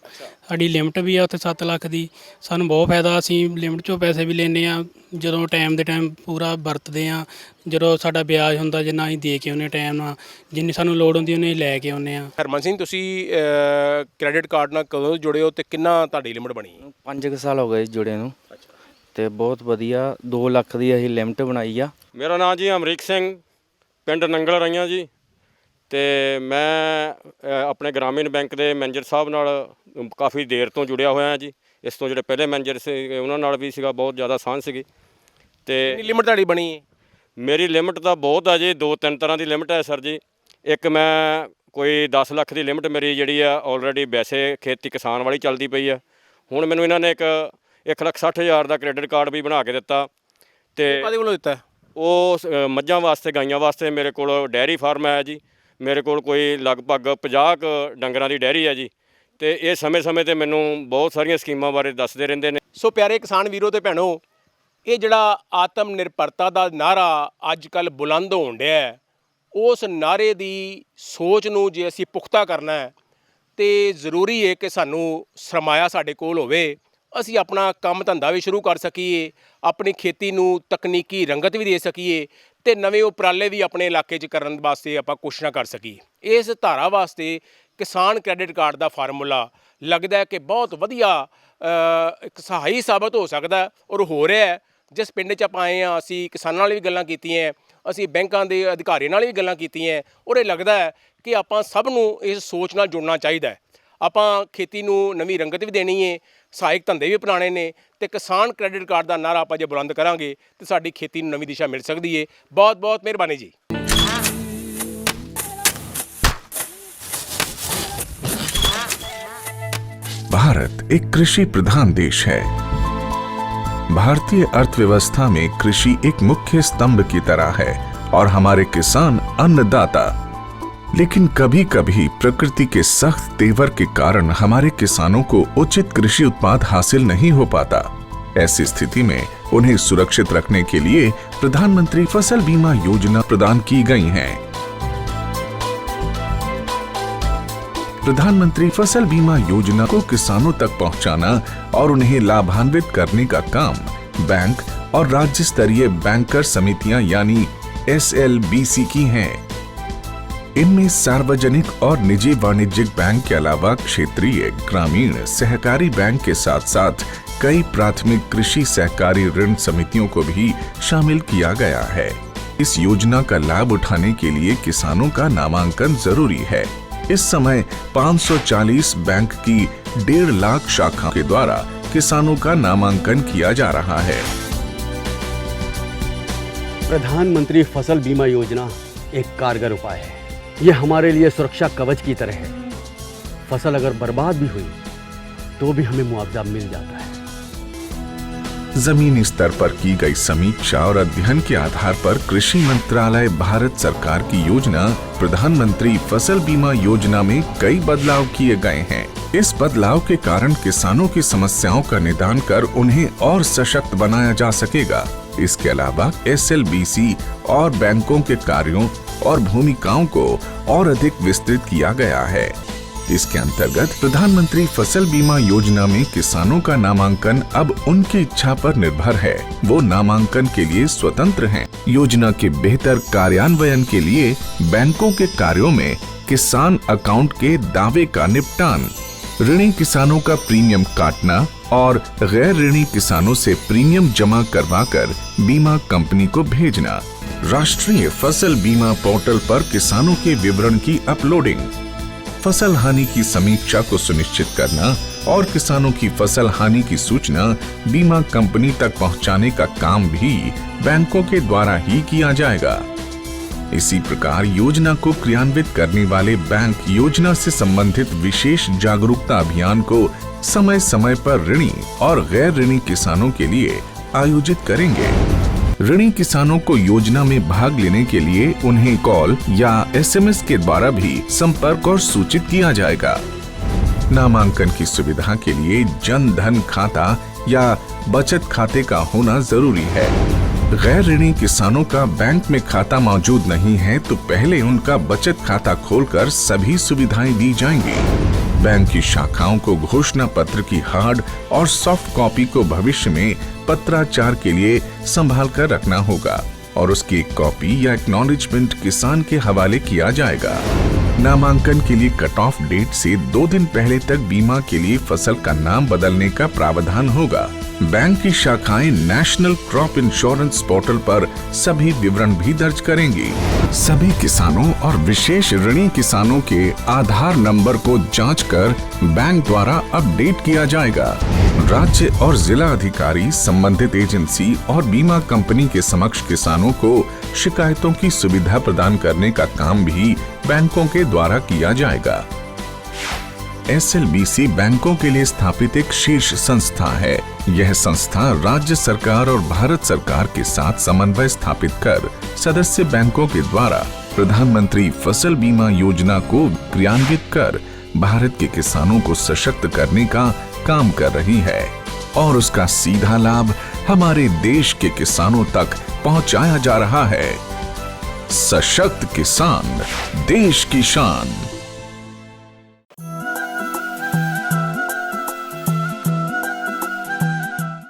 ਸਾਡੀ ਲਿਮਟ ਵੀ ਆ ਉੱਥੇ 7 ਲੱਖ ਦੀ, ਸਾਨੂੰ ਬਹੁਤ ਫਾਇਦਾ। ਅਸੀਂ ਲਿਮਟ 'ਚੋਂ ਪੈਸੇ ਵੀ ਲੈਂਦੇ ਹਾਂ, ਜਦੋਂ ਟਾਈਮ ਦੇ ਟਾਈਮ ਪੂਰਾ ਵਰਤਦੇ ਹਾਂ। ਜਦੋਂ ਸਾਡਾ ਵਿਆਜ ਹੁੰਦਾ ਜਿੰਨਾ ਅਸੀਂ ਦੇ ਕੇ ਆਉਂਦੇ ਟਾਈਮ ਨਾਲ, ਜਿੰਨੀ ਸਾਨੂੰ ਲੋੜ ਹੁੰਦੀ ਉਹਨੇ ਲੈ ਕੇ ਆਉਂਦੇ ਹਾਂ। ਹਰਮਨ ਸਿੰਘ, ਤੁਸੀਂ ਕ੍ਰੈਡਿਟ ਕਾਰਡ ਨਾਲ ਕਦੋਂ ਜੁੜੇ ਹੋ ਤੇ ਕਿੰਨਾ ਤੁਹਾਡੀ ਲਿਮਟ ਬਣੀ? 5 ਸਾਲ ਹੋ ਗਏ ਜੁੜੇ ਨੂੰ, ਤੇ ਬਹੁਤ ਵਧੀਆ 2 ਲੱਖ ਦੀ ਅਸੀਂ ਲਿਮਟ ਬਣਾਈ ਆ। ਮੇਰਾ ਨਾਮ ਜੀ ਅਮਰੀਕ ਸਿੰਘ, ਪਿੰਡ ਨੰਗਲ ਰਾਈਆਂ ਜੀ, ਤੇ ਮੈਂ ਆਪਣੇ ਗ੍ਰਾਮੀਣ ਬੈਂਕ ਦੇ ਮੈਨੇਜਰ ਸਾਹਿਬ ਨਾਲ ਕਾਫੀ ਦੇਰ ਤੋਂ ਜੁੜਿਆ ਹੋਇਆ ਜੀ। ਇਸ ਤੋਂ ਜਿਹੜੇ ਪਹਿਲੇ ਮੈਨੇਜਰ ਸੀ ਉਹਨਾਂ ਨਾਲ ਵੀ ਸੀਗਾ, ਬਹੁਤ ਜ਼ਿਆਦਾ ਸਾਂਝ ਸੀਗੀ। ਤੇ ਲਿਮਟ ਤੁਹਾਡੀ ਬਣੀ ਹੈ? ਮੇਰੀ ਲਿਮਟ ਤਾਂ ਬਹੁਤ ਆ ਜੀ, 2-3 ਤਰ੍ਹਾਂ ਦੀ ਲਿਮਟ ਹੈ ਸਰ ਜੀ। ਇੱਕ ਮੈਂ ਕੋਈ 10 ਲੱਖ ਦੀ ਲਿਮਟ ਮੇਰੀ ਜਿਹੜੀ ਆ ਆਲਰੇਡੀ ਵੈਸੇ ਖੇਤੀ ਕਿਸਾਨ ਵਾਲੀ ਚੱਲਦੀ ਪਈ ਆ। ਹੁਣ ਮੈਨੂੰ ਇਹਨਾਂ ਨੇ ਇੱਕ 1,60,000 ਦਾ ਕ੍ਰੈਡਿਟ ਕਾਰਡ ਵੀ ਬਣਾ ਕੇ ਦਿੱਤਾ। ਤੇ ਕਾਹਦੇ ਵੱਲੋਂ ਦਿੱਤਾ? ਉਹ ਮੱਝਾਂ ਵਾਸਤੇ, ਗਾਈਆਂ ਵਾਸਤੇ। ਮੇਰੇ ਕੋਲ ਡੈਰੀ ਫਾਰਮ ਹੈ ਜੀ, ਮੇਰੇ ਕੋਲ ਕੋਈ ਲਗਭਗ 50 ਡੰਗਰਾਂ ਦੀ ਡੈਰੀ ਹੈ ਜੀ, ਤੇ ਇਹ ਸਮੇਂ-ਸਮੇਂ 'ਤੇ ਮੈਨੂੰ ਬਹੁਤ ਸਾਰੀਆਂ ਸਕੀਮਾਂ ਬਾਰੇ ਦੱਸਦੇ ਰਹਿੰਦੇ ਨੇ। ਸੋ ਪਿਆਰੇ ਕਿਸਾਨ ਵੀਰੋ ਤੇ ਭੈਣੋ, ਇਹ ਜਿਹੜਾ ਆਤਮ ਨਿਰਭਰਤਾ ਦਾ ਨਾਅਰਾ ਅੱਜ ਕੱਲ੍ਹ ਬੁਲੰਦ ਹੋਣ ਡਿਆ ਹੈ, ਉਸ ਨਾਅਰੇ ਦੀ ਸੋਚ ਨੂੰ ਜੇ ਅਸੀਂ ਪੁਖਤਾ ਕਰਨਾ ਹੈ ਤੇ ਜ਼ਰੂਰੀ ਹੈ ਕਿ ਸਾਨੂੰ ਸਰਮਾਇਆ ਸਾਡੇ ਕੋਲ ਹੋਵੇ, ਅਸੀਂ ਆਪਣਾ ਕੰਮ ਧੰਦਾ ਵੀ ਸ਼ੁਰੂ ਕਰ ਸਕੀਏ, ਆਪਣੀ ਖੇਤੀ ਨੂੰ ਤਕਨੀਕੀ ਰੰਗਤ ਵੀ ਦੇ ਸਕੀਏ, ਤੇ ਨਵੇਂ ਉਪਰਾਲੇ ਵੀ ਆਪਣੇ ਇਲਾਕੇ 'ਚ ਕਰਨ ਵਾਸਤੇ ਆਪਾਂ ਕੋਸ਼ਿਸ਼ਾਂ ਕਰ ਸਕੀਏ। ਇਸ ਧਾਰਾ ਵਾਸਤੇ ਕਿਸਾਨ ਕ੍ਰੈਡਿਟ ਕਾਰਡ ਦਾ ਫਾਰਮੂਲਾ ਲੱਗਦਾ ਹੈ ਕਿ ਬਹੁਤ ਵਧੀਆ ਇੱਕ ਸਹਾਈ ਸਾਬਤ ਹੋ ਸਕਦਾ, ਔਰ ਹੋ ਰਿਹਾ ਹੈ। ਜਿਸ ਪਿੰਡ 'ਚ ਆਪਾਂ ਆਏ ਹਾਂ, ਅਸੀਂ ਕਿਸਾਨਾਂ ਨਾਲ ਵੀ ਗੱਲਾਂ ਕੀਤੀਆਂ, ਅਸੀਂ ਬੈਂਕਾਂ ਦੇ ਅਧਿਕਾਰੀਆਂ ਨਾਲ ਵੀ ਗੱਲਾਂ ਕੀਤੀਆਂ, ਔਰ ਇਹ ਲੱਗਦਾ ਹੈ ਕਿ ਆਪਾਂ ਸਭ ਨੂੰ ਇਸ ਸੋਚ ਨਾਲ ਜੁੜਨਾ ਚਾਹੀਦਾ ਹੈ। ਆਪਾਂ ਖੇਤੀ ਨੂੰ ਨਵੀਂ ਰੰਗਤ ਵੀ ਦੇਣੀ ਹੈ, ਸਹਾਇਕ ਧੰਦੇ ਵੀ ਅਪਣਾਉਣੇ ਨੇ, ਤੇ ਕਿਸਾਨ ਕ੍ਰੈਡਿਟ ਕਾਰਡ ਦਾ ਨਾਅਰਾ ਆਪਾਂ ਜੇ ਬੁਲੰਦ ਕਰਾਂਗੇ ਤੇ ਸਾਡੀ ਖੇਤੀ ਨੂੰ ਨਵੀਂ ਦਿਸ਼ਾ ਮਿਲ ਸਕਦੀ ਹੈ। ਬਹੁਤ ਬਹੁਤ ਮਿਹਰਬਾਨੀ ਜੀ। भारत एक कृषि प्रधान देश है। भारतीय अर्थव्यवस्था में कृषि एक मुख्य स्तंभ की तरह है और हमारे किसान अन्नदाता। लेकिन कभी कभी प्रकृति के सख्त तेवर के कारण हमारे किसानों को उचित कृषि उत्पाद हासिल नहीं हो पाता। ऐसी स्थिति में उन्हें सुरक्षित रखने के लिए प्रधानमंत्री फसल बीमा योजना प्रदान की गई है। प्रधानमंत्री फसल बीमा योजना को किसानों तक पहुंचाना और उन्हें लाभान्वित करने का काम बैंक और राज्य स्तरीय बैंकर समितियां यानी SLBC की हैं। इनमें सार्वजनिक और निजी वाणिज्यिक बैंक के अलावा क्षेत्रीय, ग्रामीण, सहकारी बैंक के साथ साथ कई प्राथमिक कृषि सहकारी ऋण समितियों को भी शामिल किया गया है। इस योजना का लाभ उठाने के लिए किसानों का नामांकन जरूरी है। इस समय 540 बैंक की 1.5 लाख शाखाओं के द्वारा किसानों का नामांकन किया जा रहा है। प्रधानमंत्री फसल बीमा योजना एक कारगर उपाय है। ये हमारे लिए सुरक्षा कवच की तरह है। फसल अगर बर्बाद भी हुई तो भी हमें मुआवजा मिल जाता है। जमीनी स्तर पर की गई समीक्षा और अध्ययन के आधार पर कृषि मंत्रालय भारत सरकार की योजना प्रधानमंत्री फसल बीमा योजना में कई बदलाव किए गए हैं। इस बदलाव के कारण किसानों की समस्याओं का निदान कर उन्हें और सशक्त बनाया जा सकेगा। इसके अलावा SLBC और बैंकों के कार्यों और भूमिकाओं को और अधिक विस्तृत किया गया है। इसके अंतर्गत प्रधानमंत्री फसल बीमा योजना में किसानों का नामांकन अब उनकी इच्छा पर निर्भर है। वो नामांकन के लिए स्वतंत्र हैं। योजना के बेहतर कार्यान्वयन के लिए बैंकों के कार्यों में किसान अकाउंट के दावे का निपटान, ऋणी किसानों का प्रीमियम काटना और गैर ऋणी किसानों से प्रीमियम जमा करवाकर बीमा कंपनी को भेजना, राष्ट्रीय फसल बीमा पोर्टल पर किसानों के विवरण की अपलोडिंग, फसल हानि की समीक्षा को सुनिश्चित करना और किसानों की फसल हानि की सूचना बीमा कंपनी तक पहुंचाने का काम भी बैंकों के द्वारा ही किया जाएगा। इसी प्रकार योजना को क्रियान्वित करने वाले बैंक योजना से संबंधित विशेष जागरूकता अभियान को समय समय पर ऋणी और गैर ऋणी किसानों के लिए आयोजित करेंगे। ऋणी किसानों को योजना में भाग लेने के लिए उन्हें कॉल या SMS के द्वारा भी संपर्क और सूचित किया जाएगा। नामांकन की सुविधा के लिए जन धन खाता या बचत खाते का होना जरूरी है। गैर ऋणी किसानों का बैंक में खाता मौजूद नहीं है तो पहले उनका बचत खाता खोलकर सभी सुविधाएं दी जाएंगी। बैंक की शाखाओं को घोषणा पत्र की हार्ड और सॉफ्ट कॉपी को भविष्य में पत्राचार के लिए संभाल कर रखना होगा और उसकी एक कॉपी या एक्नॉलेजमेंट किसान के हवाले किया जाएगा। नामांकन के लिए कट ऑफ डेट से 2 दिन पहले तक बीमा के लिए फसल का नाम बदलने का प्रावधान होगा। बैंक की शाखाएं नेशनल क्रॉप इंश्योरेंस पोर्टल पर सभी विवरण भी दर्ज करेंगी। सभी किसानों और विशेष ऋणी किसानों के आधार नंबर को जांचकर बैंक द्वारा अपडेट किया जाएगा। राज्य और जिला अधिकारी संबंधित एजेंसी और बीमा कंपनी के समक्ष किसानों को शिकायतों की सुविधा प्रदान करने का काम भी बैंकों के द्वारा किया जाएगा। SLBC बैंकों के लिए स्थापित एक शीर्ष संस्था है। यह संस्था राज्य सरकार और भारत सरकार के साथ समन्वय स्थापित कर सदस्य बैंकों के द्वारा प्रधानमंत्री फसल बीमा योजना को क्रियान्वित कर भारत के किसानों को सशक्त करने का काम कर रही है और उसका सीधा लाभ हमारे देश के किसानों तक पहुंचाया जा रहा है। सशक्त किसान, देश की शान।